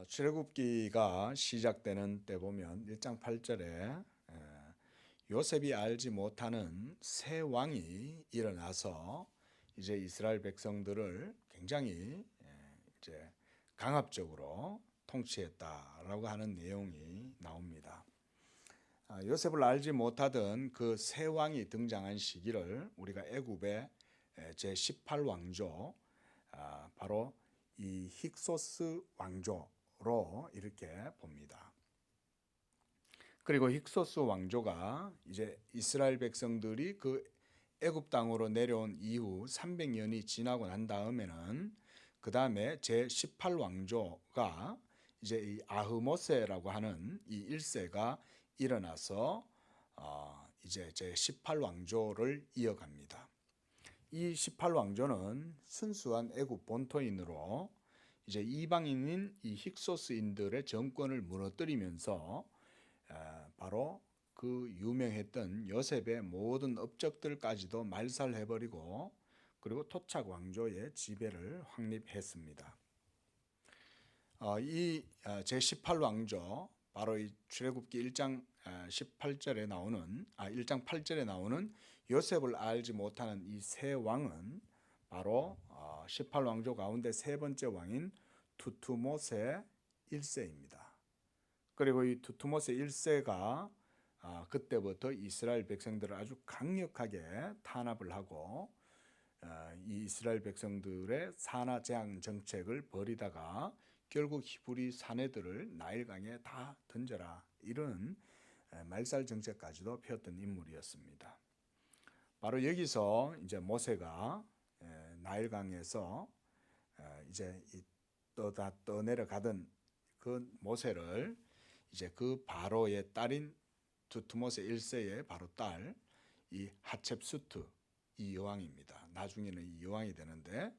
출애굽기가 시작되는 때 보면 1장 8절에 요셉이 알지 못하는 새 왕이 일어나서 이제 이스라엘 백성들을 굉장히 이제 강압적으로 통치했다라고 하는 내용이 나옵니다. 요셉을 알지 못하던 그 새 왕이 등장한 시기를 우리가 애굽의 제18왕조 바로 이 힉소스 왕조로 이렇게 봅니다. 그리고 힉소스 왕조가 이제 이스라엘 백성들이 그 애굽 땅으로 내려온 이후 300년이 지나고 난 다음에는 그 다음에 제18왕조가 이제 이 아흐모세라고 하는 이 1세가 일어나서 이제 제18왕조를 이어갑니다. 이 18왕조는 순수한 애굽 본토인으로 이제 이방인인 이 힉소스인들의 정권을 무너뜨리면서 바로 그 유명했던 요셉의 모든 업적들까지도 말살해버리고 그리고 토착 왕조의 지배를 확립했습니다. 이 제18왕조 바로 이 출애굽기 1장 18절에 나오는 1장 8절에 나오는 요셉을 알지 못하는 이 세 왕은 바로 18왕조 가운데 세 번째 왕인 두투모세 1세입니다. 그리고 이 두투모세 1세가 그때부터 이스라엘 백성들을 아주 강력하게 탄압을 하고 이 이스라엘 백성들의 산하 제한 정책을 벌이다가 결국 히브리 사내들을 나일강에 다 던져라 이런 말살 정책까지도 펴던 인물이었습니다. 바로 여기서 이제 모세가 나일강에서 이제 떠내려가던 그 모세를 이제 그 바로의 딸인 두투모세 1세의 바로 딸 이 하첵수트 이 여왕입니다. 나중에는 이 여왕이 되는데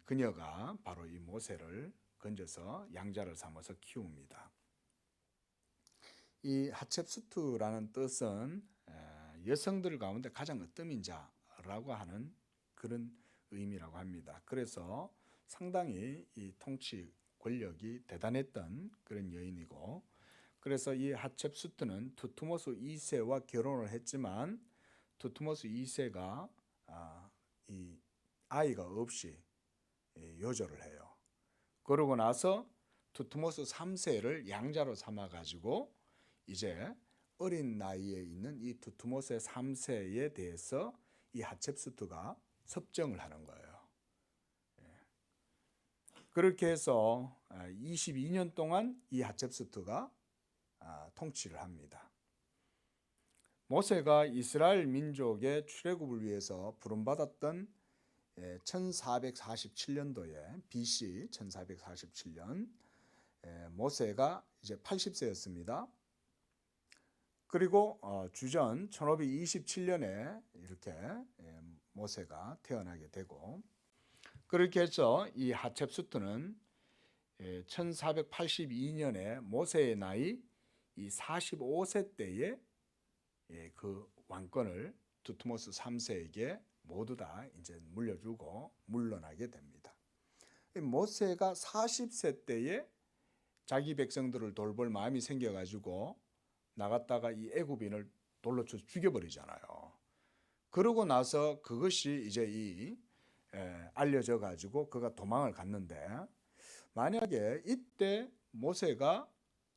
그녀가 바로 이 모세를 건져서 양자를 삼아서 키웁니다. 이 하첵수트라는 뜻은 여성들 가운데 가장 으뜸인 자라고 하는 그런 의미라고 합니다. 그래서 상당히 이 통치 권력이 대단했던 그런 여인이고, 그래서 이 하첵수트는 두투모스 2세와 결혼을 했지만 두투모스 2세가 이 아이가 없이 요절을 해요. 그러고 나서 두투모스 3세를 양자로 삼아 가지고 이제 어린 나이에 있는 이 두투모세 3세에 대해서 이 하첵수트가 섭정을 하는 거예요. 그렇게 해서 22년 동안 이 하첵수트가 통치를 합니다. 모세가 이스라엘 민족의 출애굽을 위해서 부름받았던 1447년도에 BC 1447년 모세가 이제 80세였습니다. 그리고 주전 1527년에 이렇게 모세가 태어나게 되고, 그렇게 해서 이 하첵수트는 1482년에 모세의 나이 이 45세 때에 그 왕권을 두투모스 3세에게 모두 다 이제 물려주고 물러나게 됩니다. 모세가 40세 때에 자기 백성들을 돌볼 마음이 생겨가지고 나갔다가 이 애굽인을 돌로 쳐 죽여버리잖아요. 그러고 나서 그것이 이제 알려져 가지고 그가 도망을 갔는데, 만약에 이때 모세가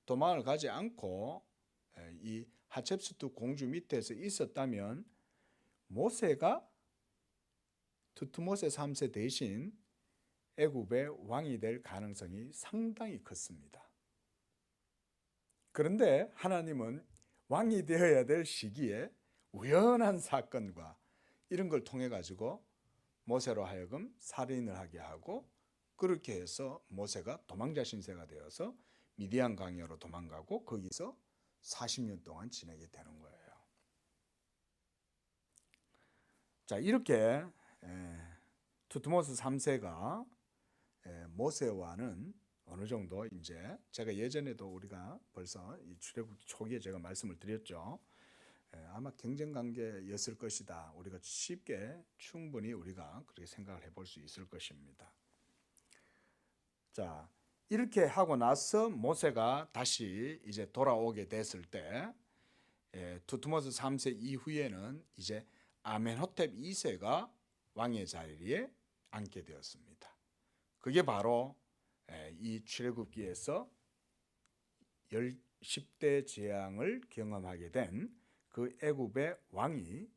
도망을 가지 않고 이 하첵수트 공주 밑에서 있었다면 모세가 두투모세 3세 대신 애굽의 왕이 될 가능성이 상당히 컸습니다. 그런데 하나님은 왕이 되어야 될 시기에 우연한 사건과 이런 걸 통해 가지고 모세로 하여금 살인을 하게 하고, 그렇게 해서 모세가 도망자 신세가 되어서 미디안 광야로 도망가고 거기서 40년 동안 지내게 되는 거예요. 자, 이렇게 두투모스 3세가 모세와는 어느 정도 이제 제가 예전에도 우리가 벌써 이 출애굽 초기에 제가 말씀을 드렸죠. 아마 경쟁 관계였을 것이다. 우리가 쉽게 충분히 우리가 그렇게 생각을 해볼 수 있을 것입니다. 자, 이렇게 하고 나서 모세가 다시 이제 돌아오게 됐을 때 투트모스 3세 이후에는 이제 아멘호텝 2세가 왕의 자리에 앉게 되었습니다. 그게 바로 이 출애굽기에서 10대 재앙을 경험하게 된 그 애굽의 왕이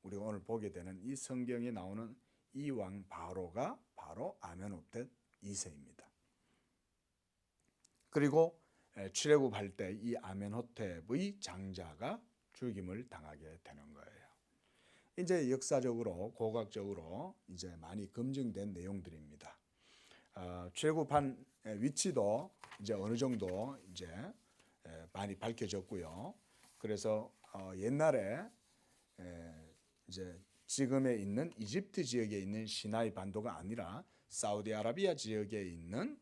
우리가 오늘 보게 되는 이 성경에 나오는 이 왕 바로가 바로 아멘호텝 2세입니다. 그리고 출애굽할 때 이 아멘호텝의 장자가 죽임을 당하게 되는 거예요. 이제 역사적으로 고각적으로 이제 많이 검증된 내용들입니다. 출애굽한 위치도 이제 어느 정도 이제 많이 밝혀졌고요. 그래서 옛날에 이제 지금에 있는 이집트 지역에 있는 시나이 반도가 아니라 사우디아라비아 지역에 있는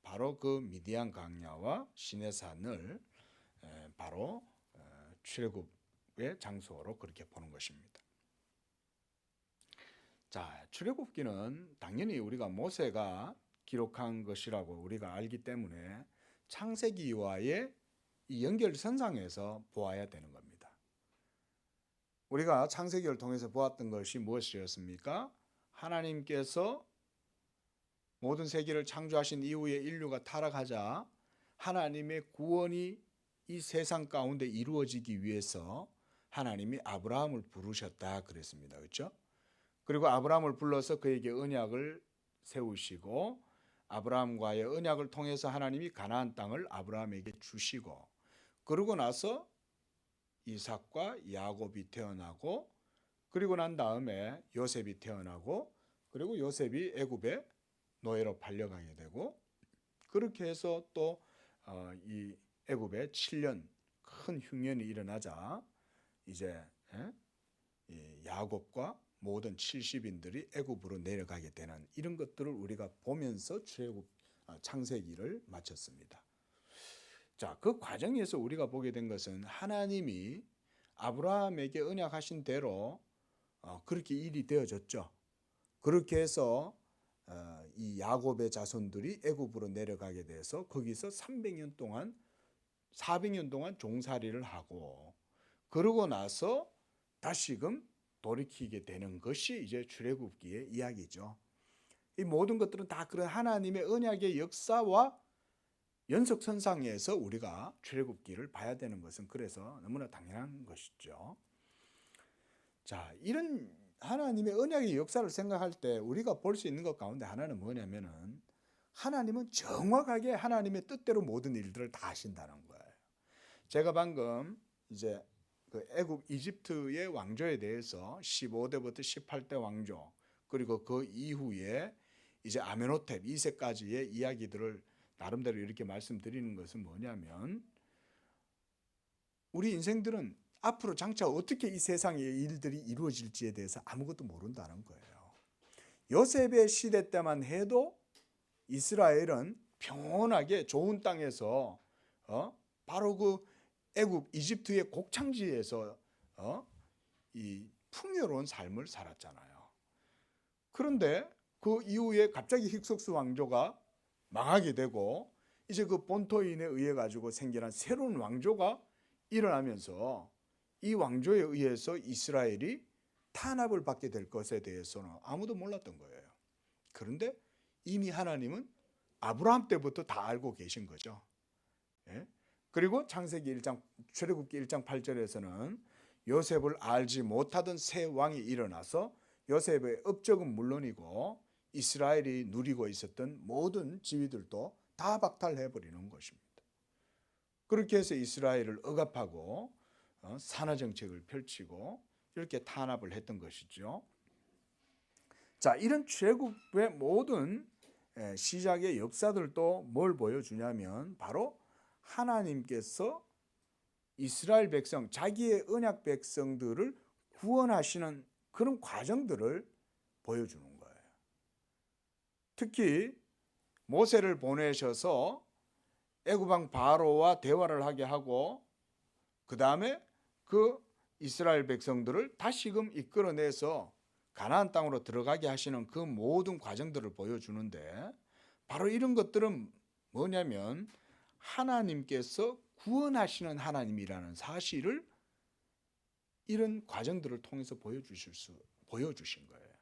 바로 그 미디안 강야와 시내산을 바로 출애굽의 장소로 그렇게 보는 것입니다. 자, 출애굽기는 당연히 우리가 모세가 기록한 것이라고 우리가 알기 때문에 창세기와의 이 연결선상에서 보아야 되는 겁니다. 우리가 창세기를 통해서 보았던 것이 무엇이었습니까? 하나님께서 모든 세계를 창조하신 이후에 인류가 타락하자 하나님의 구원이 이 세상 가운데 이루어지기 위해서 하나님이 아브라함을 부르셨다 그랬습니다. 그렇죠? 그리고 아브라함을 불러서 그에게 언약을 세우시고 아브라함과의 언약을 통해서 하나님이 가나안 땅을 아브라함에게 주시고 그러고 나서 이삭과 야곱이 태어나고 그리고 난 다음에 요셉이 태어나고 그리고 요셉이 애굽에 노예로 팔려가게 되고 그렇게 해서 또 이 애굽에 7년 큰 흉년이 일어나자 이제 야곱과 모든 70인들이 애굽으로 내려가게 되는 이런 것들을 우리가 보면서 출애굽 창세기를 마쳤습니다. 자, 그 과정에서 우리가 보게 된 것은 하나님이 아브라함에게 언약하신 대로 그렇게 일이 되어졌죠. 그렇게 해서 이 야곱의 자손들이 애굽으로 내려가게 돼서 거기서 300년 동안 400년 동안 종살이를 하고 그러고 나서 다시금 돌이키게 되는 것이 이제 출애굽기의 이야기죠. 이 모든 것들은 다 그런 하나님의 언약의 역사와 연속선상에서 우리가 출애굽기를 봐야 되는 것은 그래서 너무나 당연한 것이죠. 자, 이런 하나님의 언약의 역사를 생각할 때 우리가 볼 수 있는 것 가운데 하나는 뭐냐면은 하나님은 정확하게 하나님의 뜻대로 모든 일들을 다 하신다는 거예요. 제가 방금 이제 그 애굽 이집트의 왕조에 대해서 15대부터 18대 왕조 그리고 그 이후에 이제 아멘호텝 2세까지의 이야기들을 나름대로 이렇게 말씀드리는 것은 뭐냐면 우리 인생들은 앞으로 장차 어떻게 이 세상의 일들이 이루어질지에 대해서 아무것도 모른다는 거예요. 요셉의 시대 때만 해도 이스라엘은 평온하게 좋은 땅에서 바로 그 애굽 이집트의 곡창지에서 이 풍요로운 삶을 살았잖아요. 그런데 그 이후에 갑자기 힉속스 왕조가 망하게 되고 이제 그 본토인에 의해 가지고 생겨난 새로운 왕조가 일어나면서 이 왕조에 의해서 이스라엘이 탄압을 받게 될 것에 대해서는 아무도 몰랐던 거예요. 그런데 이미 하나님은 아브라함 때부터 다 알고 계신 거죠. 예? 그리고 창세기 1장 출애굽기 1장 8절에서는 요셉을 알지 못하던 새 왕이 일어나서 요셉의 업적은 물론이고 이스라엘이 누리고 있었던 모든 지위들도 다 박탈해버리는 것입니다. 그렇게 해서 이스라엘을 억압하고 산하 정책을 펼치고 이렇게 탄압을 했던 것이죠. 자, 이런 출애굽의 모든 시작의 역사들도 뭘 보여주냐면 바로 하나님께서 이스라엘 백성, 자기의 언약 백성들을 구원하시는 그런 과정들을 보여주는 거예요. 특히 모세를 보내셔서 애굽왕 바로와 대화를 하게 하고 그 다음에 그 이스라엘 백성들을 다시금 이끌어내서 가나안 땅으로 들어가게 하시는 그 모든 과정들을 보여주는데 바로 이런 것들은 뭐냐면 하나님께서 구원하시는 하나님이라는 사실을 이런 과정들을 통해서 보여주신 거예요.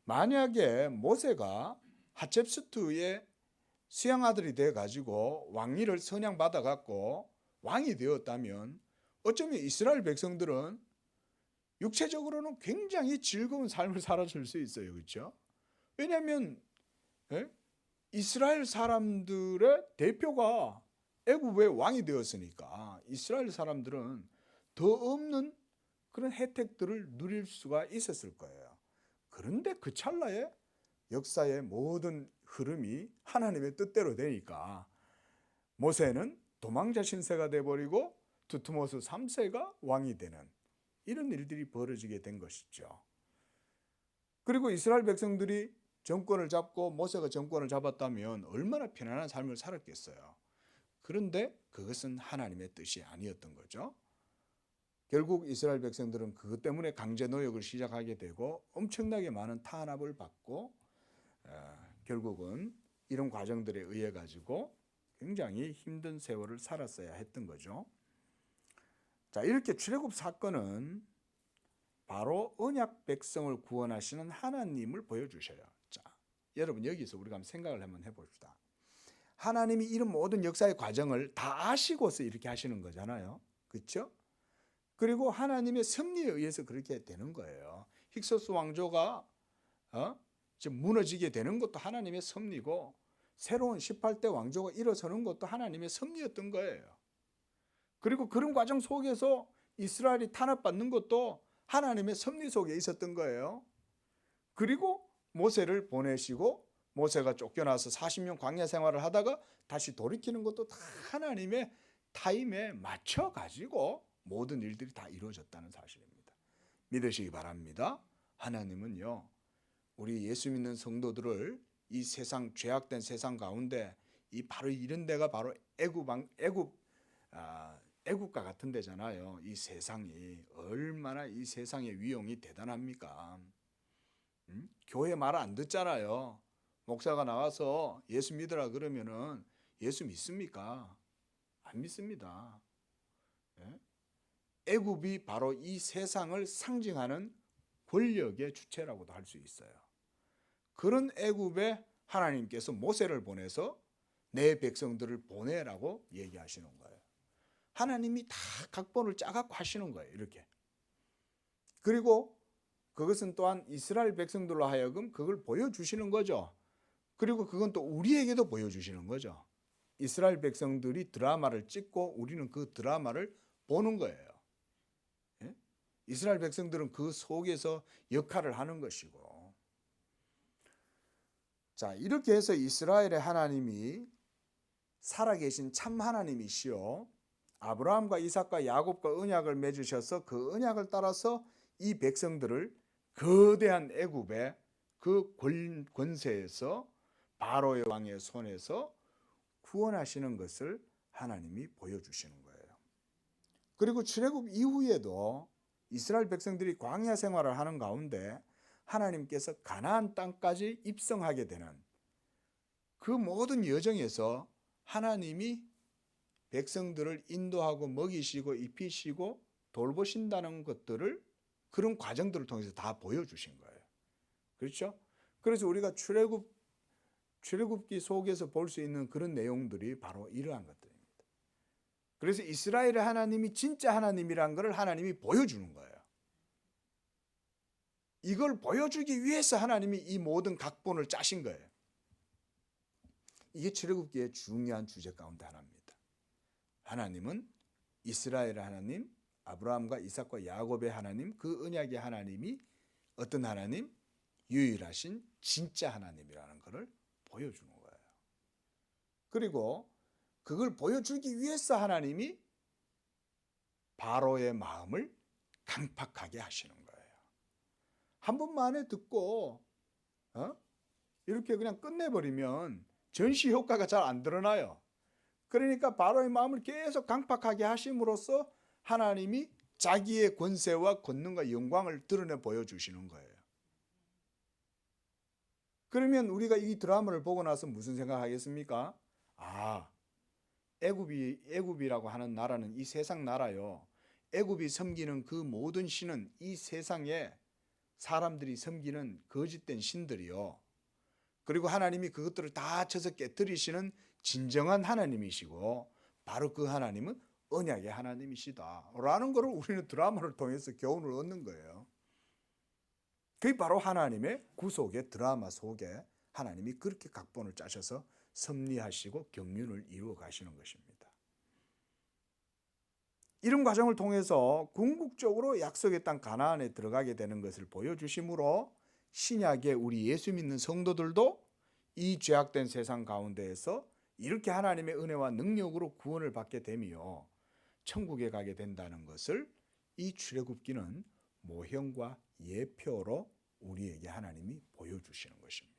만약에 모세가 하첵수트의 수양아들이 돼가지고 왕위를 선양받아갖고 왕이 되었다면 어쩌면 이스라엘 백성들은 육체적으로는 굉장히 즐거운 삶을 살았을 수 있어요. 그렇죠? 왜냐하면 이스라엘 사람들의 대표가 애굽의 왕이 되었으니까 이스라엘 사람들은 더 없는 그런 혜택들을 누릴 수가 있었을 거예요. 그런데 그 찰나에 역사의 모든 흐름이 하나님의 뜻대로 되니까 모세는 도망자 신세가 돼버리고 두트모스 3세가 왕이 되는 이런 일들이 벌어지게 된 것이죠. 그리고 이스라엘 백성들이 정권을 잡고 모세가 정권을 잡았다면 얼마나 편안한 삶을 살았겠어요. 그런데 그것은 하나님의 뜻이 아니었던 거죠. 결국 이스라엘 백성들은 그것 때문에 강제 노역을 시작하게 되고 엄청나게 많은 탄압을 받고 결국은 이런 과정들에 의해 가지고 굉장히 힘든 세월을 살았어야 했던 거죠. 자, 이렇게 출애굽 사건은 바로 언약 백성을 구원하시는 하나님을 보여주셔요. 자, 여러분 여기서 우리가 한번 생각을 한번 해봅시다. 하나님이 이런 모든 역사의 과정을 다 아시고서 이렇게 하시는 거잖아요. 그렇죠? 그리고 하나님의 섭리에 의해서 그렇게 되는 거예요. 힉소스 왕조가 지금 무너지게 되는 것도 하나님의 섭리고 새로운 18대 왕조가 일어서는 것도 하나님의 섭리였던 거예요. 그리고 그런 과정 속에서 이스라엘이 탄압받는 것도 하나님의 섭리 속에 있었던 거예요. 그리고 모세를 보내시고 모세가 쫓겨나서 40년 광야 생활을 하다가 다시 돌이키는 것도 다 하나님의 타임에 맞춰 가지고 모든 일들이 다 이루어졌다는 사실입니다. 믿으시기 바랍니다. 하나님은요, 우리 예수 믿는 성도들을 이 세상 죄악된 세상 가운데 바로 이런 데가 바로 애국과 같은 데잖아요. 이 세상이 얼마나 이 세상의 위용이 대단합니까? 교회 말 안 듣잖아요. 목사가 나와서 예수 믿으라 그러면은 예수 믿습니까? 안 믿습니다. 애굽이 바로 이 세상을 상징하는 권력의 주체라고도 할 수 있어요. 그런 애굽에 하나님께서 모세를 보내서 내 백성들을 보내라고 얘기하시는 거예요. 하나님이 다 각본을 짜갖고 하시는 거예요. 이렇게. 그리고 그것은 또한 이스라엘 백성들로 하여금 그걸 보여주시는 거죠. 그리고 그건 또 우리에게도 보여주시는 거죠. 이스라엘 백성들이 드라마를 찍고 우리는 그 드라마를 보는 거예요. 이스라엘 백성들은 그 속에서 역할을 하는 것이고. 자, 이렇게 해서 이스라엘의 하나님이 살아계신 참 하나님이시요, 아브라함과 이삭과 야곱과 언약을 맺으셔서 그 언약을 따라서 이 백성들을 거대한 애굽의 그 권세에서 바로의 왕의 손에서 구원하시는 것을 하나님이 보여주시는 거예요. 그리고 출애굽 이후에도 이스라엘 백성들이 광야 생활을 하는 가운데 하나님께서 가나안 땅까지 입성하게 되는 그 모든 여정에서 하나님이 백성들을 인도하고 먹이시고 입히시고 돌보신다는 것들을, 그런 과정들을 통해서 다 보여주신 거예요. 그렇죠? 그래서 우리가 출애굽기 속에서 볼 수 있는 그런 내용들이 바로 이러한 것들입니다. 그래서 이스라엘의 하나님이 진짜 하나님이란 것을 하나님이 보여주는 거예요. 이걸 보여주기 위해서 하나님이 이 모든 각본을 짜신 거예요. 이게 출애굽기의 중요한 주제 가운데 하나입니다. 하나님은 이스라엘의 하나님, 아브라함과 이삭과 야곱의 하나님, 그 언약의 하나님이 어떤 하나님? 유일하신 진짜 하나님이라는 것을 보여주는 거예요. 그리고 그걸 보여주기 위해서 하나님이 바로의 마음을 강팍하게 하시는 거예요. 한 번만에 듣고 이렇게 그냥 끝내버리면 전시 효과가 잘 안 드러나요. 그러니까 바로의 마음을 계속 강팍하게 하심으로써 하나님이 자기의 권세와 권능과 영광을 드러내 보여주시는 거예요. 그러면 우리가 이 드라마를 보고 나서 무슨 생각하겠습니까? 아, 애굽이라고 하는 나라는 이 세상 나라요. 애굽이 섬기는 그 모든 신은 이 세상에 사람들이 섬기는 거짓된 신들이요. 그리고 하나님이 그것들을 다 쳐서 깨뜨리시는 진정한 하나님이시고 바로 그 하나님은 언약의 하나님이시다 라는 것을 우리는 드라마를 통해서 교훈을 얻는 거예요. 그게 바로 하나님의 구속의 드라마 속에 하나님이 그렇게 각본을 짜셔서 섭리하시고 경륜을 이루어 가시는 것입니다. 이런 과정을 통해서 궁극적으로 약속의 땅 가나안에 들어가게 되는 것을 보여주심으로 신약의 우리 예수 믿는 성도들도 이 죄악된 세상 가운데에서 이렇게 하나님의 은혜와 능력으로 구원을 받게 되며 천국에 가게 된다는 것을 이 출애굽기는 모형과 예표로 우리에게 하나님이 보여주시는 것입니다.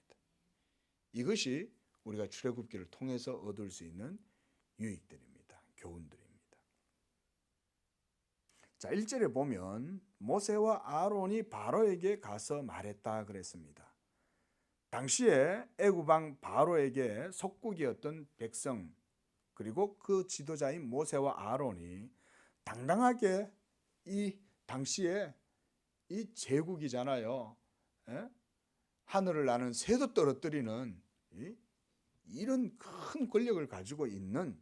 이것이 우리가 출애굽기를 통해서 얻을 수 있는 유익들입니다. 교훈들입니다. 자, 1절에 보면 모세와 아론이 바로에게 가서 말했다 그랬습니다. 당시에 애굽 왕 바로에게 속국이었던 백성 그리고 그 지도자인 모세와 아론이 당당하게 이 당시에 이 제국이잖아요. 하늘을 나는 새도 떨어뜨리는 이런 큰 권력을 가지고 있는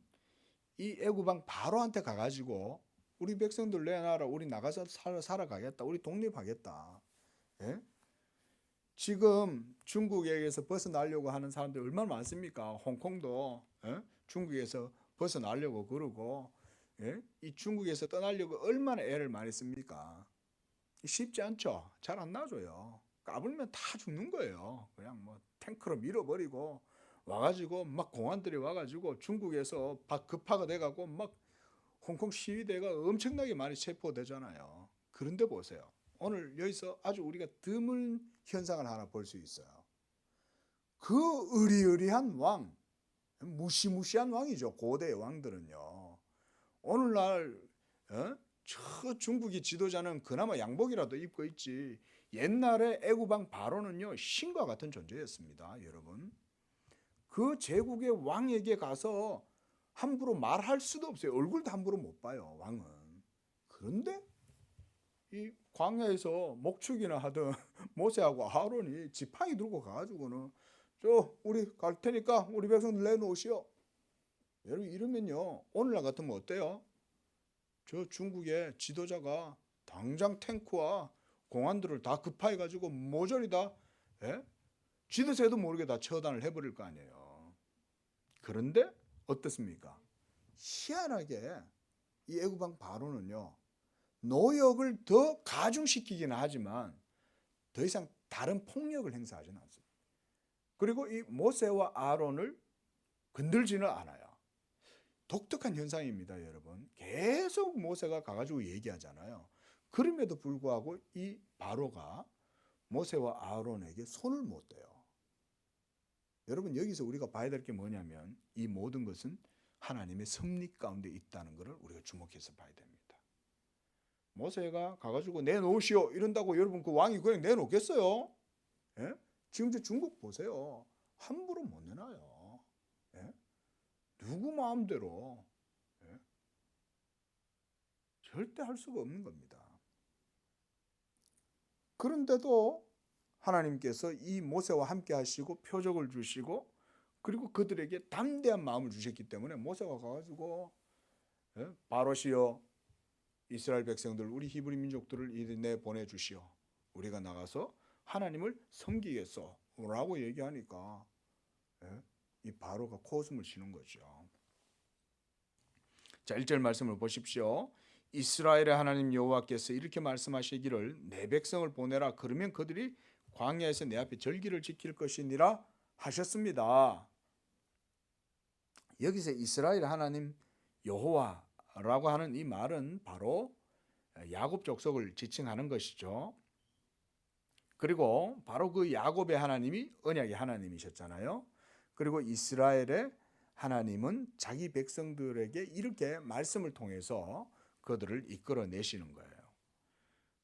이 애굽 왕 바로한테 가가지고 우리 백성들 내놔라, 우리 나가서 살아가겠다, 우리 독립하겠다. 지금 중국에게서 벗어나려고 하는 사람들 얼마나 많습니까? 홍콩도 중국에서 벗어나려고 그러고 이 중국에서 떠나려고 얼마나 애를 많이 씁니까? 쉽지 않죠. 잘 안 놔줘요. 까불면 다 죽는 거예요. 그냥 뭐 탱크로 밀어버리고 와가지고 막 공안들이 와가지고 중국에서 급파가 돼가고 막 홍콩 시위대가 엄청나게 많이 체포되잖아요. 그런데 보세요. 오늘 여기서 아주 우리가 드문 현상을 하나 볼 수 있어요. 그 의리의리한 왕, 무시무시한 왕이죠. 고대의 왕들은요. 오늘날 저 중국의 지도자는 그나마 양복이라도 입고 있지. 옛날에 애굽 왕 바로는요 신과 같은 존재였습니다. 여러분. 그 제국의 왕에게 가서 함부로 말할 수도 없어요. 얼굴도 함부로 못 봐요. 왕은. 그런데 이 광야에서 목축이나 하던 모세하고 아론이 지팡이 들고 가가지고는 저 우리 갈 테니까 우리 백성들 내놓으시오. 여러분 이러면요 오늘날 같으면 어때요? 저 중국의 지도자가 당장 탱크와 공안들을 다 급파해가지고 모조리 다 쥐도새도 모르게 다 처단을 해버릴 거 아니에요. 그런데 어떻습니까? 희한하게 이 애굽 왕 바로는요 노역을 더 가중시키기는 하지만 더 이상 다른 폭력을 행사하지는 않습니다. 그리고 이 모세와 아론을 건들지는 않아요. 독특한 현상입니다, 여러분. 계속 모세가 가가지고 얘기하잖아요. 그럼에도 불구하고 이 바로가 모세와 아론에게 손을 못 대요. 여러분 여기서 우리가 봐야 될 게 뭐냐면 이 모든 것은 하나님의 섭리 가운데 있다는 것을 우리가 주목해서 봐야 됩니다. 모세가 가가지고 내놓으시오 이런다고 여러분 그 왕이 그냥 내놓겠어요? 지금 중국 보세요. 함부로 못 내놔요. 누구 마음대로 절대 할 수가 없는 겁니다. 그런데도 하나님께서 이 모세와 함께 하시고 표적을 주시고 그리고 그들에게 담대한 마음을 주셨기 때문에 모세가 가가지고 바로시여 이스라엘 백성들 우리 히브리 민족들을 이리 내보내주시오. 우리가 나가서 하나님을 섬기겠소 라고 얘기하니까 이 바로가 코웃음을 치는 거죠. 자 1절 말씀을 보십시오. 이스라엘의 하나님 여호와께서 이렇게 말씀하시기를 내 백성을 보내라. 그러면 그들이 광야에서 내 앞에 절기를 지킬 것이니라 하셨습니다. 여기서 이스라엘 하나님 여호와라고 하는 이 말은 바로 야곱 족속을 지칭하는 것이죠. 그리고 바로 그 야곱의 하나님이 언약의 하나님이셨잖아요. 그리고 이스라엘의 하나님은 자기 백성들에게 이렇게 말씀을 통해서 그들을 이끌어내시는 거예요.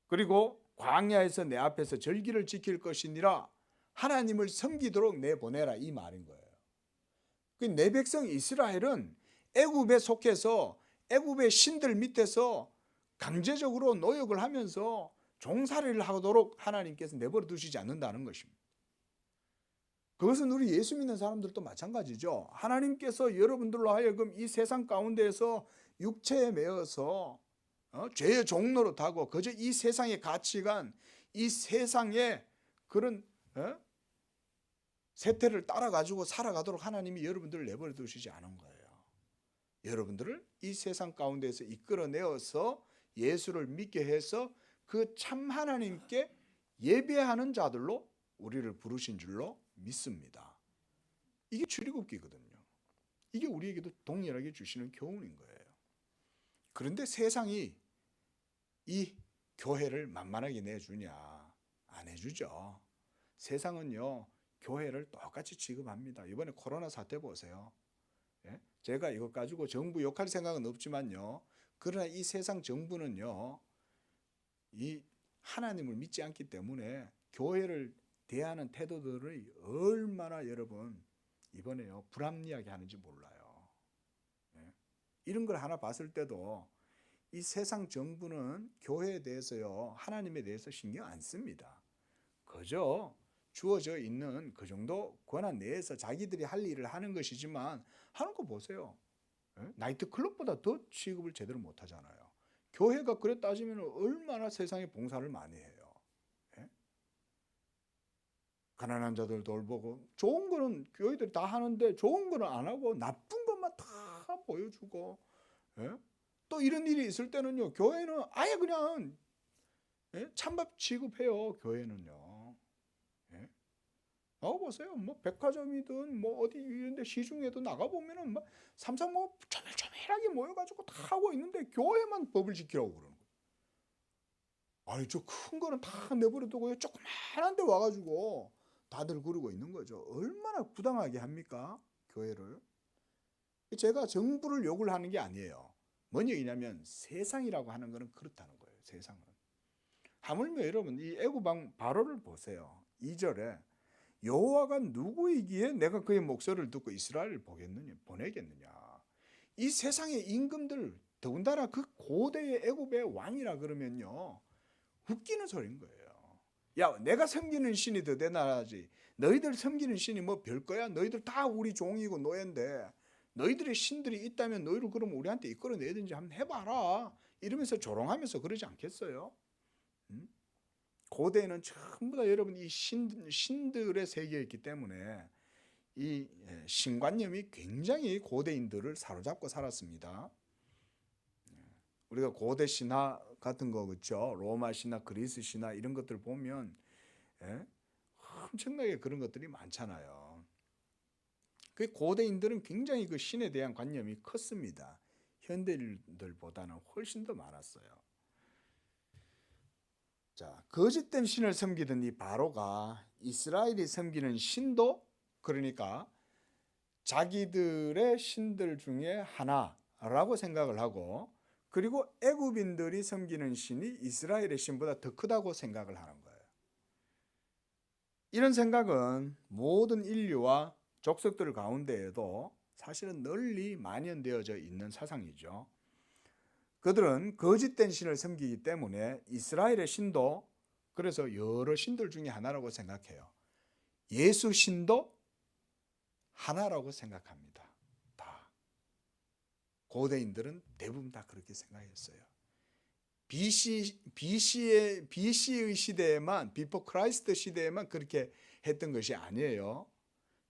그리고 광야에서 내 앞에서 절기를 지킬 것이니라 하나님을 섬기도록 내보내라 이 말인 거예요. 내 백성 이스라엘은 애굽에 속해서 애굽의 신들 밑에서 강제적으로 노역을 하면서 종살이를 하도록 하나님께서 내버려 두시지 않는다는 것입니다. 그것은 우리 예수 믿는 사람들도 마찬가지죠. 하나님께서 여러분들로 하여금 이 세상 가운데에서 육체에 매어서 죄의 종로로 타고 그저 이 세상의 가치관, 이 세상의 그런 세태를 따라가지고 살아가도록 하나님이 여러분들을 내버려 두시지 않은 거예요. 여러분들을 이 세상 가운데서 이끌어내어서 예수를 믿게 해서 그 참 하나님께 예배하는 자들로 우리를 부르신 줄로 믿습니다. 이게 출애굽기거든요. 이게 우리에게도 동일하게 주시는 교훈인 거예요. 그런데 세상이 이 교회를 만만하게 내주냐? 안 해주죠. 세상은요, 교회를 똑같이 취급합니다. 이번에 코로나 사태 보세요. 제가 이것 가지고 정부 욕할 생각은 없지만요. 그러나 이 세상 정부는요, 이 하나님을 믿지 않기 때문에 교회를 대하는 태도들이 얼마나 여러분 이번에요 불합리하게 하는지 몰라요. 이런 걸 하나 봤을 때도 이 세상 정부는 교회에 대해서요 하나님에 대해서 신경 안 씁니다. 그저 주어져 있는 그 정도 권한 내에서 자기들이 할 일을 하는 것이지만 하는 거 보세요. 나이트클럽보다 더 취급을 제대로 못 하잖아요. 교회가 그래 따지면 얼마나 세상에 봉사를 많이 해요. 가난한 자들 돌보고 좋은 거는 교회들이 다 하는데 좋은 거는 안 하고 나쁜 것만 다 보여주고 또 이런 일이 있을 때는요 교회는 아예 그냥 찬밥 취급해요. 교회는요. 나가보세요. 뭐 백화점이든 뭐 어디 이런데 시중에도 나가보면은 막 삼삼 뭐 조밀조밀하게 모여가지고 다 하고 있는데 교회만 법을 지키라고 그러는 거예요. 아니 저 큰 거는 다 내버려두고요 조그만한 데 와가지고 다들 그러고 있는 거죠. 얼마나 부당하게 합니까? 교회를. 제가 정부를 욕을 하는 게 아니에요. 뭔 얘기냐면 세상이라고 하는 거는 그렇다는 거예요. 세상은. 하물며 여러분 이 애굽왕 바로를 보세요. 2절에 여호와가 누구이기에 내가 그의 목소리를 듣고 이스라엘을 보내겠느냐. 이 세상의 임금들 더군다나 그 고대의 애굽의 왕이라 그러면요 웃기는 소리인 거예요. 야 내가 섬기는 신이 더 대단하지 너희들 섬기는 신이 뭐 별거야. 너희들 다 우리 종이고 노예인데 너희들의 신들이 있다면 너희를 그럼 우리한테 이끌어내든지 한번 해봐라 이러면서 조롱하면서 그러지 않겠어요? 고대에는 전부 다 여러분 이 신들의 세계였기 때문에 이 신관념이 굉장히 고대인들을 사로잡고 살았습니다. 우리가 고대 신화 같은 거 그렇죠? 로마 신화, 그리스 신화 이런 것들 보면 엄청나게 그런 것들이 많잖아요. 그 고대인들은 굉장히 그 신에 대한 관념이 컸습니다. 현대인들보다는 훨씬 더 많았어요. 자, 거짓된 신을 섬기던 이 바로가 이스라엘이 섬기는 신도 그러니까 자기들의 신들 중에 하나라고 생각을 하고 그리고 애굽인들이 섬기는 신이 이스라엘의 신보다 더 크다고 생각을 하는 거예요. 이런 생각은 모든 인류와 족속들 가운데에도 사실은 널리 만연되어져 있는 사상이죠. 그들은 거짓된 신을 섬기기 때문에 이스라엘의 신도 그래서 여러 신들 중에 하나라고 생각해요. 예수 신도 하나라고 생각합니다. 다. 고대인들은 대부분 다 그렇게 생각했어요. BC의 시대에만, 비포 크라이스트 시대에만 그렇게 했던 것이 아니에요.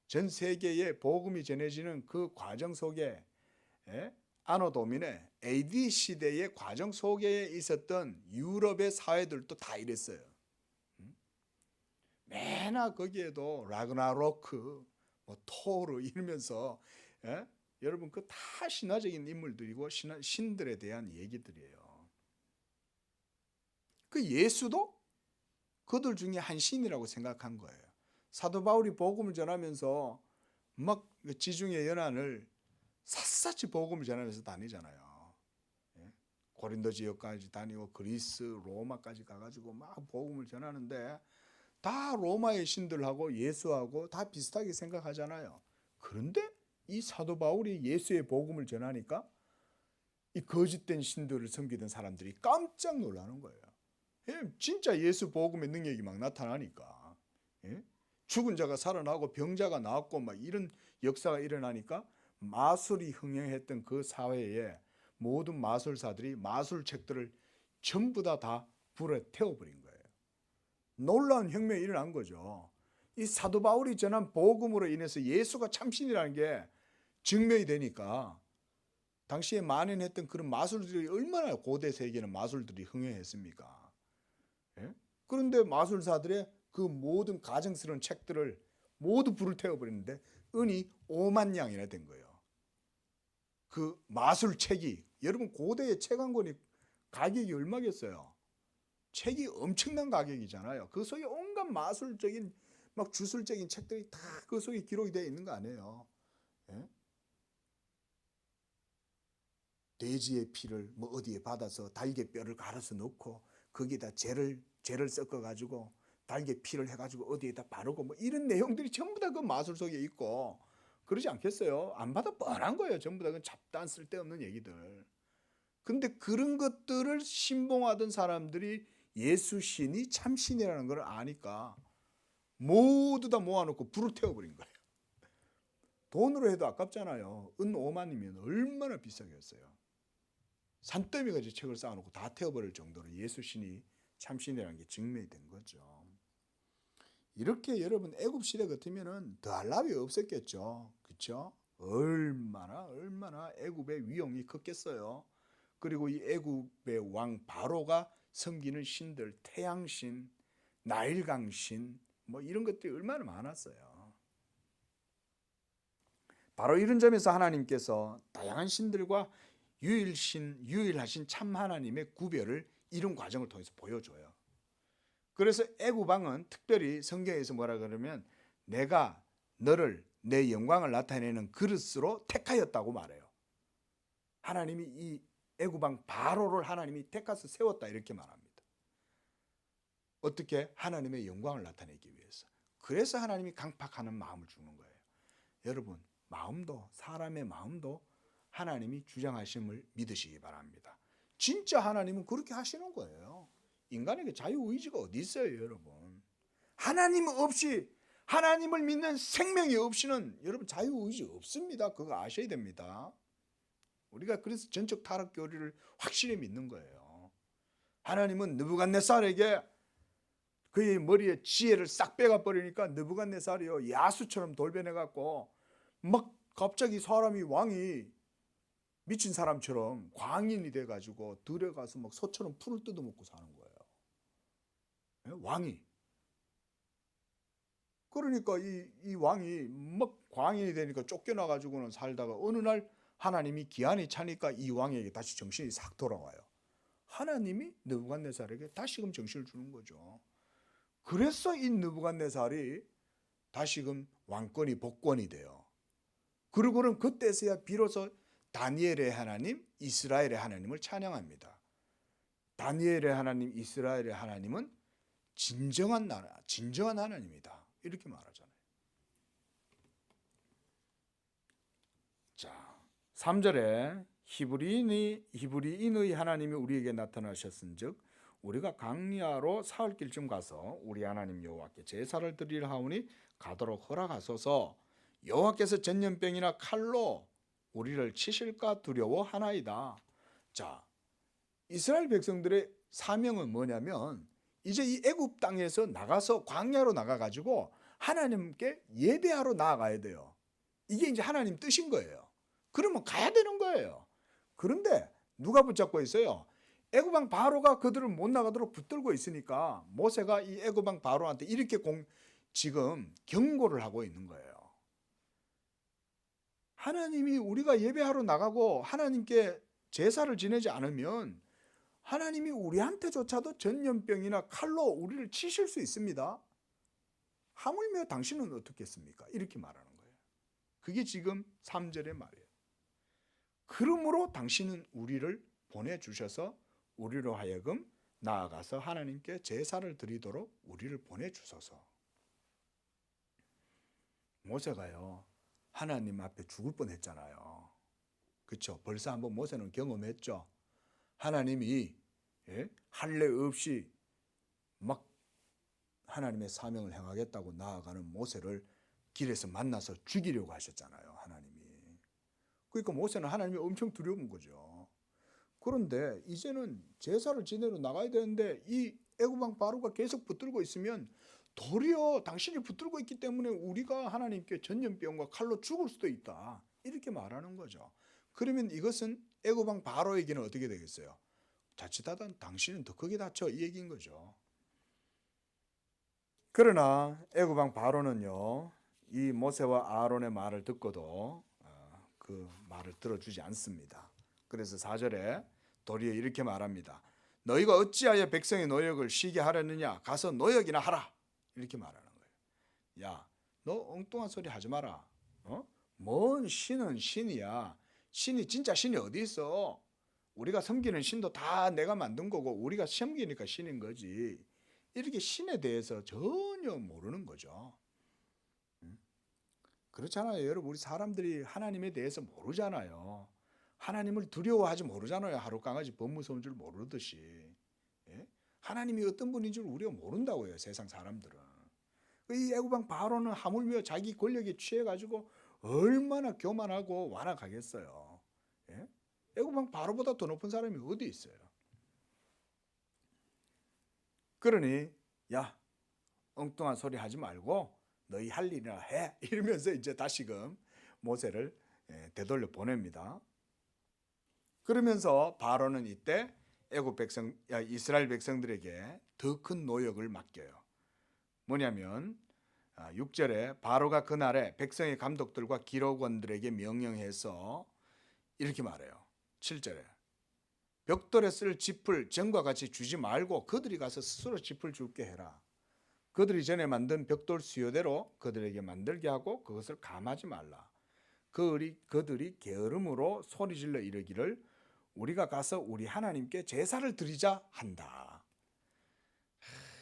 전 세계에 복음이 전해지는 그 과정 속에 아노 도미네 AD 시대의 과정 속에 있었던 유럽의 사회들도 다 이랬어요. 매나 거기에도 라그나로크, 뭐 토르 이러면서 여러분 그 다 신화적인 인물들이고 신들에 대한 얘기들이에요. 그 예수도 그들 중에 한 신이라고 생각한 거예요. 사도 바울이 복음을 전하면서 막 지중해 연안을 샅샅이 복음을 전하면서 다니잖아요. 고린도 지역까지 다니고 그리스, 로마까지 가가지고 막 복음을 전하는데 다 로마의 신들하고 예수하고 다 비슷하게 생각하잖아요. 그런데 이 사도 바울이 예수의 복음을 전하니까 이 거짓된 신들을 섬기던 사람들이 깜짝 놀라는 거예요. 진짜 예수 복음의 능력이 막 나타나니까, 죽은 자가 살아나고 병자가 나왔고 막 이런 역사가 일어나니까 마술이 흥행했던 그 사회에 모든 마술사들이 마술책들을 전부 다 불에 태워버린 거예요. 놀라운 혁명이 일어난 거죠. 이 사도 바울이 전한 복음으로 인해서 예수가 참신이라는 게 증명이 되니까 당시에 만연했던 그런 마술들이 얼마나 고대 세계는 마술들이 흥행했습니까? 그런데 마술사들의 그 모든 가증스러운 책들을 모두 불을 태워버리는데 은이 5만 양이나 된 거예요. 그 마술책이, 여러분 고대의 책 한 권이 가격이 얼마겠어요? 책이 엄청난 가격이잖아요. 그 속에 온갖 마술적인 막 주술적인 책들이 다 그 속에 기록이 되어 있는 거 아니에요. 돼지의 피를 뭐 어디에 받아서 달걀뼈를 갈아서 넣고 거기에다 재를 섞어 가지고 달걀 피를 해가지고 어디에다 바르고 뭐 이런 내용들이 전부 다 그 마술 속에 있고 그러지 않겠어요? 안 봐도 뻔한 거예요. 전부 다 그 잡다한 쓸데없는 얘기들. 근데 그런 것들을 신봉하던 사람들이 예수 신이 참신이라는 걸 아니까 모두 다 모아놓고 불을 태워버린 거예요. 돈으로 해도 아깝잖아요. 은 5만이면 얼마나 비싸겠어요. 산더미같이 책을 쌓아놓고 다 태워버릴 정도로 예수 신이 참신이라는 게 증명이 된 거죠. 이렇게 여러분 애굽 시대 같으면은 더할 나위 없었겠죠. 그렇죠? 얼마나 애굽의 위용이 컸겠어요. 그리고 이 애굽의 왕 바로가 섬기는 신들, 태양신, 나일강신 뭐 이런 것들이 얼마나 많았어요. 바로 이런 점에서 하나님께서 다양한 신들과 유일하신 참 하나님의 구별을 이런 과정을 통해서 보여줘요. 그래서 애굽 왕은 특별히 성경에서 뭐라 그러면 내가 너를 내 영광을 나타내는 그릇으로 택하였다고 말해요. 하나님이 이 애굽 왕 바로를 하나님이 택해서 세웠다 이렇게 말합니다. 어떻게? 하나님의 영광을 나타내기 위해서. 그래서 하나님이 강팍하는 마음을 주는 거예요. 여러분 마음도 사람의 마음도 하나님이 주장하심을 믿으시기 바랍니다. 진짜 하나님은 그렇게 하시는 거예요. 인간에게 자유의지가 어디 있어요, 여러분? 하나님 없이, 하나님을 믿는 생명이 없이는 여러분 자유의지 없습니다. 그거 아셔야 됩니다. 우리가 그래서 전적 타락 교리를 확실히 믿는 거예요. 하나님은 느부갓네살에게 그의 머리에 지혜를 싹 빼가 버리니까 느부갓네살이요 야수처럼 돌변해 갖고 막 갑자기 사람이 왕이 미친 사람처럼 광인이 돼 가지고 들에 가서 막 소처럼 풀을 뜯어먹고 사는 거예요. 왕이. 그러니까 이 왕이 막 광인이 되니까 쫓겨나 가지고는 살다가 어느 날 하나님이 기한이 차니까 이 왕에게 다시 정신이 싹 돌아와요. 하나님이 느부갓네살에게 다시금 정신을 주는 거죠. 그래서 이 느부갓네살이 다시금 왕권이 복권이 돼요. 그리고는 그때서야 비로소 다니엘의 하나님, 이스라엘의 하나님을 찬양합니다. 다니엘의 하나님, 이스라엘의 하나님은 진정한 나라, 진정한 하나님이다. 이렇게 말하잖아요. 자, 3절에 히브리인의 하나님이 우리에게 나타나셨은즉 우리가 강야로 사흘 길쯤 가서 우리 하나님 여호와께 제사를 드리려 하오니 가도록 허락하소서. 여호와께서 전염병이나 칼로 우리를 치실까 두려워하나이다. 자, 이스라엘 백성들의 사명은 뭐냐면 이제 이 애굽 땅에서 나가서 광야로 나가가지고 하나님께 예배하러 나아가야 돼요. 이게 이제 하나님 뜻인 거예요. 그러면 가야 되는 거예요. 그런데 누가 붙잡고 있어요? 애굽 왕 바로가 그들을 못 나가도록 붙들고 있으니까 모세가 이 애굽 왕 바로한테 이렇게 지금 경고를 하고 있는 거예요. 하나님이 우리가 예배하러 나가고 하나님께 제사를 지내지 않으면 하나님이 우리한테조차도 전염병이나 칼로 우리를 치실 수 있습니다. 하물며 당신은 어떻겠습니까? 이렇게 말하는 거예요. 그게 지금 3절의 말이에요. 그러므로 당신은 우리를 보내주셔서 우리로 하여금 나아가서 하나님께 제사를 드리도록 우리를 보내주소서. 모세가요, 하나님 앞에 죽을 뻔했잖아요. 그렇죠? 벌써 한번 모세는 경험했죠. 하나님이 할례 없이 막 하나님의 사명을 행하겠다고 나아가는 모세를 길에서 만나서 죽이려고 하셨잖아요. 하나님이. 그러니까 모세는 하나님이 엄청 두려운 거죠. 그런데 이제는 제사를 지내러 나가야 되는데 이 애굽 왕 바로가 계속 붙들고 있으면 도리어 당신이 붙들고 있기 때문에 우리가 하나님께 전염병과 칼로 죽을 수도 있다. 이렇게 말하는 거죠. 그러면 이것은 애굽 왕 바로에게는 어떻게 되겠어요? 자칫하다 당신은 더 크게 다쳐, 이 얘기인 거죠. 그러나 애굽 왕 바로는요, 이 모세와 아론의 말을 듣고도 그 말을 들어주지 않습니다. 그래서 4절에 도리어 이렇게 말합니다. 너희가 어찌하여 백성의 노역을 쉬게 하려느냐? 가서 노역이나 하라. 이렇게 말하는 거예요. 야, 너 엉뚱한 소리 하지 마라. 뭔 신은 신이야. 신이 진짜 신이 어디 있어? 우리가 섬기는 신도 다 내가 만든 거고 우리가 섬기니까 신인 거지. 이렇게 신에 대해서 전혀 모르는 거죠. 그렇잖아요. 여러분, 우리 사람들이 하나님에 대해서 모르잖아요. 하나님을 두려워하지 모르잖아요. 하루 강아지 범 무서운 줄 모르듯이. 하나님이 어떤 분인 줄 우리가 모른다고요. 세상 사람들은. 이 애굽 왕 바로는 하물며 자기 권력에 취해가지고 얼마나 교만하고 완악하겠어요. 애굽 왕 바로보다 더 높은 사람이 어디 있어요? 그러니 야, 엉뚱한 소리 하지 말고 너희 할 일이나 해. 이러면서 이제 다시금 모세를 되돌려 보냅니다. 그러면서 바로는 이때 애굽 백성, 이스라엘 백성들에게 더 큰 노역을 맡겨요. 뭐냐면 6절에 바로가 그날에 백성의 감독들과 기록원들에게 명령해서 이렇게 말해요. 7절에 벽돌에 쓸 짚을 전과 같이 주지 말고 그들이 가서 스스로 짚을 줄게 해라. 그들이 전에 만든 벽돌 수요대로 그들에게 만들게 하고 그것을 감하지 말라. 그들이 게으름으로 소리질러 이르기를 우리가 가서 우리 하나님께 제사를 드리자 한다.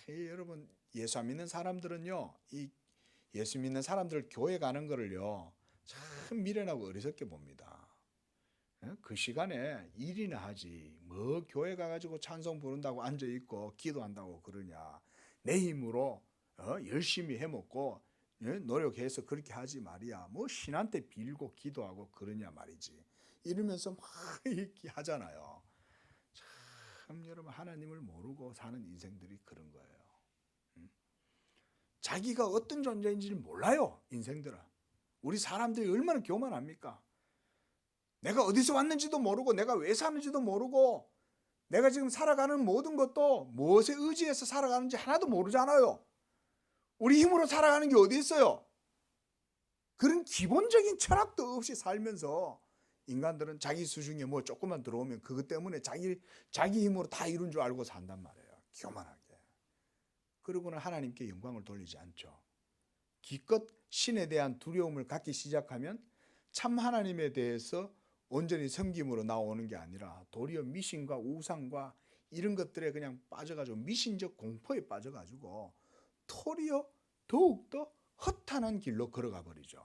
여러분, 예수 안 믿는 사람들은요, 이 예수 믿는 사람들 교회 가는 거를요 참 미련하고 어리석게 봅니다. 그 시간에 일이나 하지 뭐 교회 가가지고 찬송 부른다고 앉아있고 기도한다고 그러냐. 내 힘으로 열심히 해먹고 노력해서 그렇게 하지 말이야. 뭐 신한테 빌고 기도하고 그러냐 말이지. 이러면서 막 이렇게 하잖아요. 참 여러분, 하나님을 모르고 사는 인생들이 그런 거예요. 자기가 어떤 존재인지를 몰라요. 인생들은. 우리 사람들이 얼마나 교만합니까? 내가 어디서 왔는지도 모르고 내가 왜 사는지도 모르고 내가 지금 살아가는 모든 것도 무엇에 의지해서 살아가는지 하나도 모르잖아요. 우리 힘으로 살아가는 게 어디 있어요? 그런 기본적인 철학도 없이 살면서 인간들은 자기 수중에 뭐 조금만 들어오면 그것 때문에 자기 힘으로 다 이룬 줄 알고 산단 말이에요. 교만하게. 그러고는 하나님께 영광을 돌리지 않죠. 기껏 신에 대한 두려움을 갖기 시작하면 참 하나님에 대해서 온전히 섬김으로 나오는 게 아니라 도리어 미신과 우상과 이런 것들에 그냥 빠져가지고 미신적 공포에 빠져가지고 도리어 더욱더 허탄한 길로 걸어가 버리죠.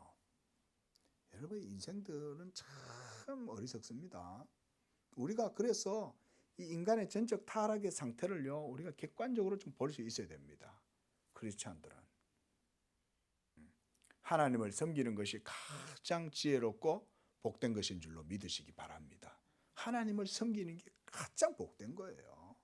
여러분, 인생들은 참 어리석습니다. 우리가 그래서 이 인간의 전적 타락의 상태를요 우리가 객관적으로 좀 볼 수 있어야 됩니다. 크리스찬들은 하나님을 섬기는 것이 가장 지혜롭고 복된 것인 줄로 믿으시기 바랍니다. 하나님을 섬기는 게 가장 복된 거예요.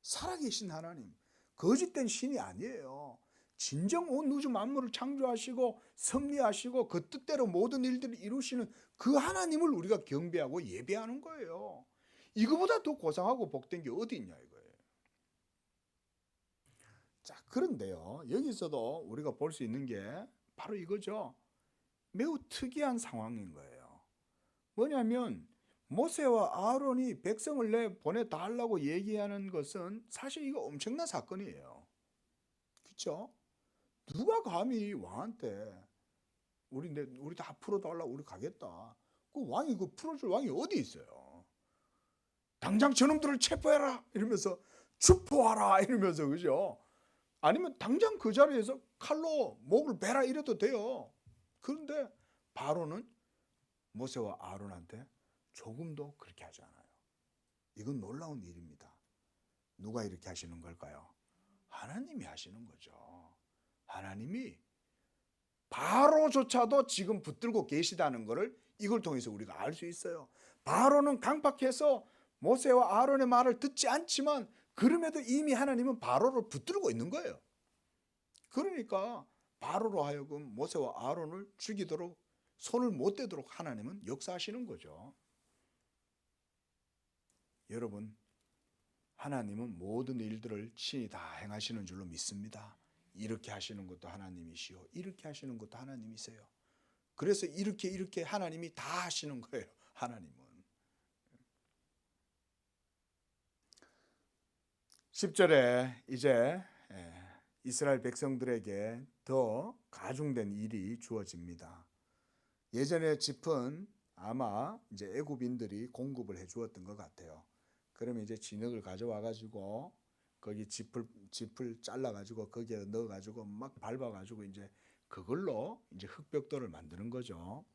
살아계신 하나님, 거짓된 신이 아니에요. 진정 온 우주 만물을 창조하시고 섭리하시고 그 뜻대로 모든 일들을 이루시는 그 하나님을 우리가 경배하고 예배하는 거예요. 이거보다 더 고상하고 복된 게 어디 있냐 이거예요. 자, 그런데요, 여기서도 우리가 볼 수 있는 게 바로 이거죠. 매우 특이한 상황인 거예요. 뭐냐면 모세와 아론이 백성을 내보내달라고 얘기하는 것은 사실 이거 엄청난 사건이에요. 그렇죠? 누가 감히 왕한테 우리 다 풀어달라고 우리 가겠다. 그 왕이 그 풀어줄 왕이 어디 있어요? 당장 저놈들을 체포해라 이러면서 추포하라 이러면서, 그죠? 아니면 당장 그 자리에서 칼로 목을 베라 이래도 돼요. 그런데 바로는 모세와 아론한테 조금도 그렇게 하지 않아요. 이건 놀라운 일입니다. 누가 이렇게 하시는 걸까요? 하나님이 하시는 거죠. 하나님이 바로조차도 지금 붙들고 계시다는 것을 이걸 통해서 우리가 알 수 있어요. 바로는 강박해서 모세와 아론의 말을 듣지 않지만 그럼에도 이미 하나님은 바로를 붙들고 있는 거예요. 그러니까 바로로 하여금 모세와 아론을 죽이도록 손을 못 대도록 하나님은 역사하시는 거죠. 여러분, 하나님은 모든 일들을 친히 다 행하시는 줄로 믿습니다. 이렇게 하시는 것도 하나님이시요, 이렇게 하시는 것도 하나님이세요. 그래서 이렇게 하나님이 다 하시는 거예요. 하나님은 10절에 이제 이스라엘 백성들에게 더 가중된 일이 주어집니다. 예전에 짚은 아마 이제 애굽인들이 공급을 해주었던 것 같아요. 그러면 이제 진흙을 가져와 가지고 거기 짚을 잘라 가지고 거기에 넣어 가지고 막 밟아 가지고 이제 그걸로 이제 흙벽돌을 만드는 거죠.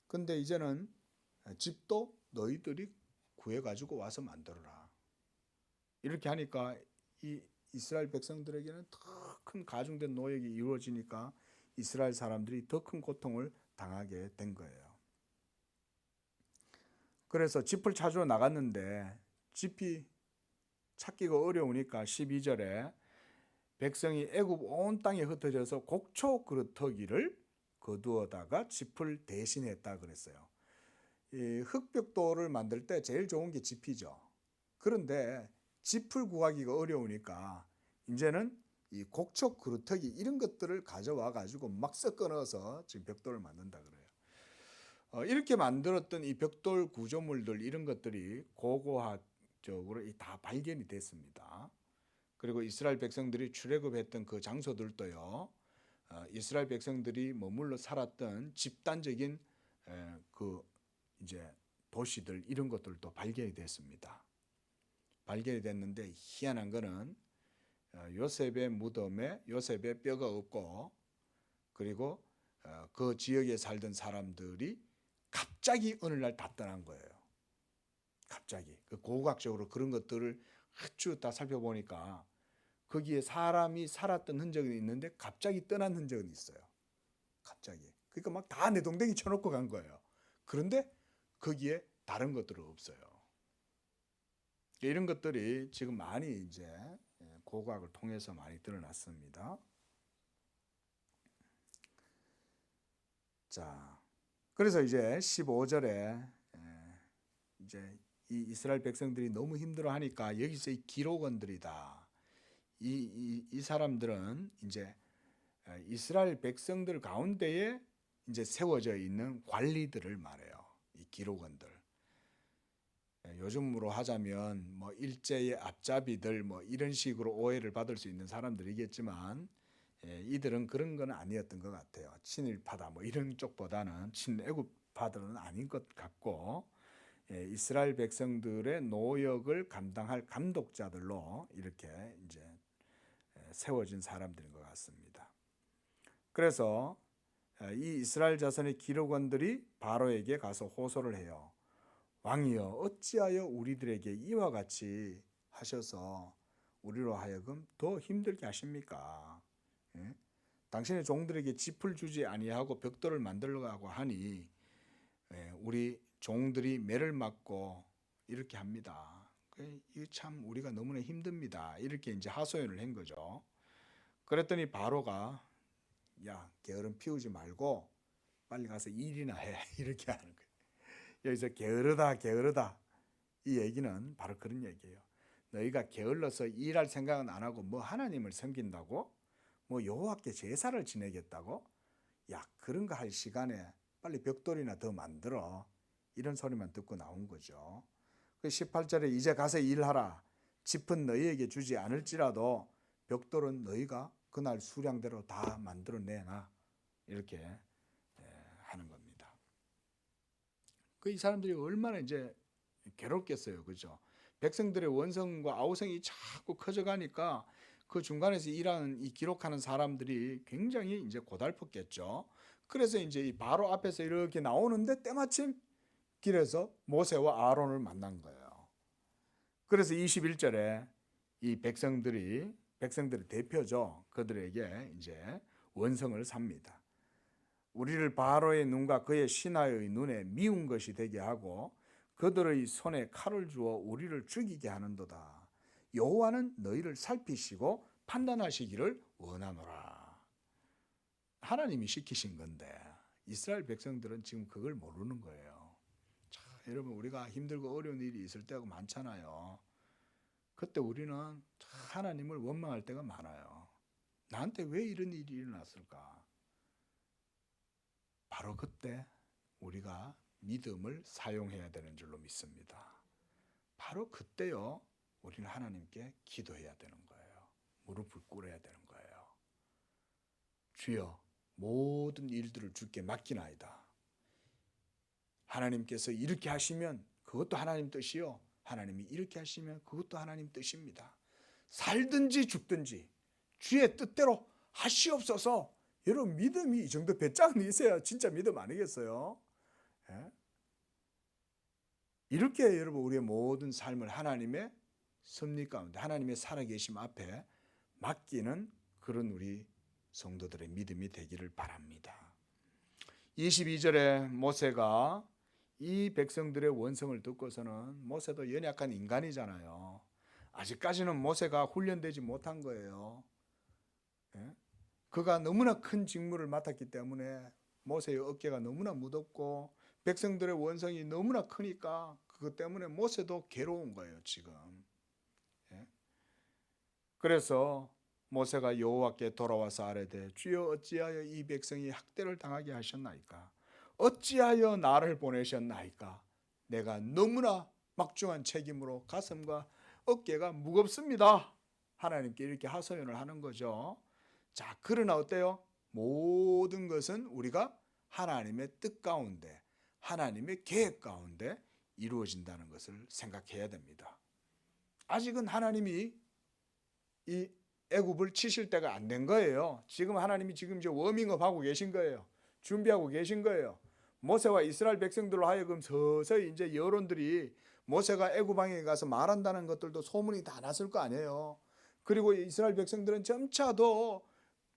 근데 이제는 집도 너희들이 구해 가지고 와서 만들어라. 이렇게 하니까 이 이스라엘 백성들에게는 더 큰 가중된 노역이 이루어지니까 이스라엘 사람들이 더 큰 고통을 당하게 된 거예요. 그래서 짚을 찾으러 나갔는데 짚이 찾기가 어려우니까 12절에 백성이 애굽 온 땅에 흩어져서 곡초 그루터기를 거두어다가 짚을 대신했다 그랬어요. 이 흙벽돌을 만들 때 제일 좋은 게 짚이죠. 그런데 짚을 구하기가 어려우니까 이제는 이 곡초 그루터기 이런 것들을 가져와 가지고 막 섞어 넣어서 지금 벽돌을 만든다 그래요. 이렇게 만들었던 이 벽돌 구조물들 이런 것들이 고고학적으로 다 발견이 됐습니다. 그리고 이스라엘 백성들이 출애굽했던 그 장소들도요, 이스라엘 백성들이 머물러 살았던 집단적인 그 이제 도시들 이런 것들도 발견이 됐습니다. 발견이 됐는데 희한한 거는 요셉의 무덤에 요셉의 뼈가 없고, 그리고 그 지역에 살던 사람들이 갑자기 어느 날 다 떠난 거예요. 갑자기 그 고고학적으로 그런 것들을 쭉 다 살펴보니까 거기에 사람이 살았던 흔적이 있는데 갑자기 떠난 흔적은 있어요. 갑자기. 그러니까 막 다 내동댕이 쳐놓고 간 거예요. 그런데 거기에 다른 것들은 없어요. 이런 것들이 지금 많이 이제 고고학을 통해서 많이 드러났습니다. 자, 그래서 이제 15절에 이제 이 이스라엘 백성들이 너무 힘들어하니까 여기서 이 기록원들이다. 이 사람들은 이제 이스라엘 백성들 가운데에 이제 세워져 있는 관리들을 말해요. 이 기록원들. 요즘으로 하자면 뭐 일제의 앞잡이들 뭐 이런 식으로 오해를 받을 수 있는 사람들이겠지만 이들은 그런 건 아니었던 것 같아요. 친일파다 뭐 이런 쪽보다는 친애국파들은 아닌 것 같고, 이스라엘 백성들의 노역을 감당할 감독자들로 이렇게 이제 세워진 사람들인 것 같습니다. 그래서 이 이스라엘 자손의 기록원들이 바로에게 가서 호소를 해요. 왕이여, 어찌하여 우리들에게 이와 같이 하셔서 우리로 하여금 더 힘들게 하십니까? 당신의 종들에게 짚을 주지 아니하고 벽돌을 만들려고 하니 우리 종들이 매를 맞고 이렇게 합니다. 이게 참 우리가 너무나 힘듭니다. 이렇게 이제 하소연을 한 거죠. 그랬더니 바로가 야, 게으름 피우지 말고 빨리 가서 일이나 해. 이렇게 하는 거예요. 여기서 게으르다 이 얘기는 바로 그런 얘기예요. 너희가 게을러서 일할 생각은 안 하고 뭐 하나님을 섬긴다고? 뭐 여호와께 제사를 지내겠다고? 야, 그런 거 할 시간에 빨리 벽돌이나 더 만들어. 이런 소리만 듣고 나온 거죠. 18절에 이제 가서 일하라. 짚은 너희에게 주지 않을지라도 벽돌은 너희가 그날 수량대로 다 만들어내나. 이렇게 하는 겁니다. 이 사람들이 얼마나 이제 괴롭겠어요. 그죠? 백성들의 원성과 아우성이 자꾸 커져가니까 그 중간에서 일하는 이 기록하는 사람들이 굉장히 이제 고달팠겠죠. 그래서 이제 이 바로 앞에서 이렇게 나오는데 때마침 길에서 모세와 아론을 만난 거예요. 그래서 21절에 이 백성들의 대표죠. 그들에게 이제 원성을 삽니다. 우리를 바로의 눈과 그의 신하의 눈에 미운 것이 되게 하고 그들의 손에 칼을 주어 우리를 죽이게 하는도다. 여호와는 너희를 살피시고 판단하시기를 원하노라. 하나님이 시키신 건데 이스라엘 백성들은 지금 그걸 모르는 거예요. 자, 여러분, 우리가 힘들고 어려운 일이 있을 때가 많잖아요. 그때 우리는 하나님을 원망할 때가 많아요. 나한테 왜 이런 일이 일어났을까? 바로 그때 우리가 믿음을 사용해야 되는 줄로 믿습니다. 바로 그때요, 우리는 하나님께 기도해야 되는 거예요. 무릎을 꿇어야 되는 거예요. 주여, 모든 일들을 주께 맡기나이다. 하나님께서 이렇게 하시면 그것도 하나님 뜻이요, 하나님이 이렇게 하시면 그것도 하나님 뜻입니다. 살든지 죽든지 주의 뜻대로 하시옵소서. 여러분, 믿음이 이 정도 배짱이 있어야 진짜 믿음 아니겠어요? 예? 이렇게 여러분, 우리의 모든 삶을 하나님의 섭리 가운데, 하나님의 살아계심 앞에 맡기는 그런 우리 성도들의 믿음이 되기를 바랍니다. 22절에 모세가 이 백성들의 원성을 듣고서는, 모세도 연약한 인간이잖아요. 아직까지는 모세가 훈련되지 못한 거예요. 예? 그가 너무나 큰 직무를 맡았기 때문에 모세의 어깨가 너무나 무겁고 백성들의 원성이 너무나 크니까 그것 때문에 모세도 괴로운 거예요, 지금. 예? 그래서 모세가 여호와께 돌아와서 아뢰되 주여 어찌하여 이 백성이 학대를 당하게 하셨나이까? 어찌하여 나를 보내셨나이까? 내가 너무나 막중한 책임으로 가슴과 어깨가 무겁습니다. 하나님께 이렇게 하소연을 하는 거죠. 자, 그러나 어때요? 모든 것은 우리가 하나님의 뜻 가운데, 하나님의 계획 가운데 이루어진다는 것을 생각해야 됩니다. 아직은 하나님이 이 애굽을 치실 때가 안 된 거예요. 지금 하나님이 지금 이제 워밍업 하고 계신 거예요. 준비하고 계신 거예요. 모세와 이스라엘 백성들로 하여금 서서히 이제 여론들이 모세가 애굽 왕에 가서 말한다는 것들도 소문이 다 났을 거 아니에요. 그리고 이스라엘 백성들은 점차 더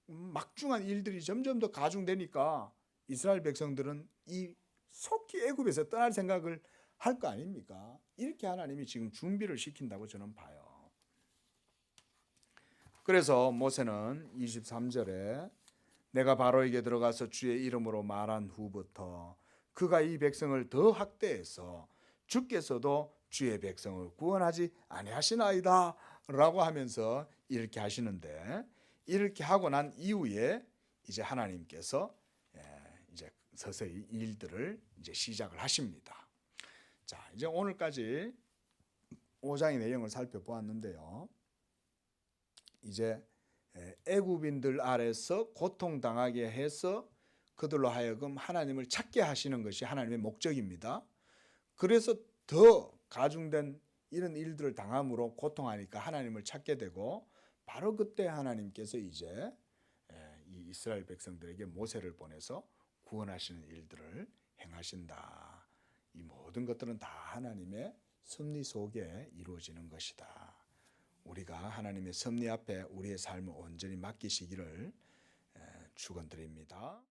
막중한 일들이 점점 더 가중되니까 이스라엘 백성들은 이 속히 애굽에서 떠날 생각을 할 거 아닙니까? 이렇게 하나님이 지금 준비를 시킨다고 저는 봐요. 그래서 모세는 23절에 내가 바로에게 들어가서 주의 이름으로 말한 후부터 그가 이 백성을 더 학대해서 주께서도 주의 백성을 구원하지 아니하시나이다 라고 하면서 이렇게 하시는데, 이렇게 하고 난 이후에 이제 하나님께서 이제 서서히 일들을 이제 시작을 하십니다. 자, 이제 오늘까지 5장의 내용을 살펴보았는데요. 이제 애굽인들 아래서 고통당하게 해서 그들로 하여금 하나님을 찾게 하시는 것이 하나님의 목적입니다. 그래서 더 가중된 이런 일들을 당함으로 고통하니까 하나님을 찾게 되고, 바로 그때 하나님께서 이제 이 이스라엘 백성들에게 모세를 보내서 구원하시는 일들을 행하신다. 이 모든 것들은 다 하나님의 섭리 속에 이루어지는 것이다. 우리가 하나님의 섭리 앞에 우리의 삶을 온전히 맡기시기를 축원드립니다.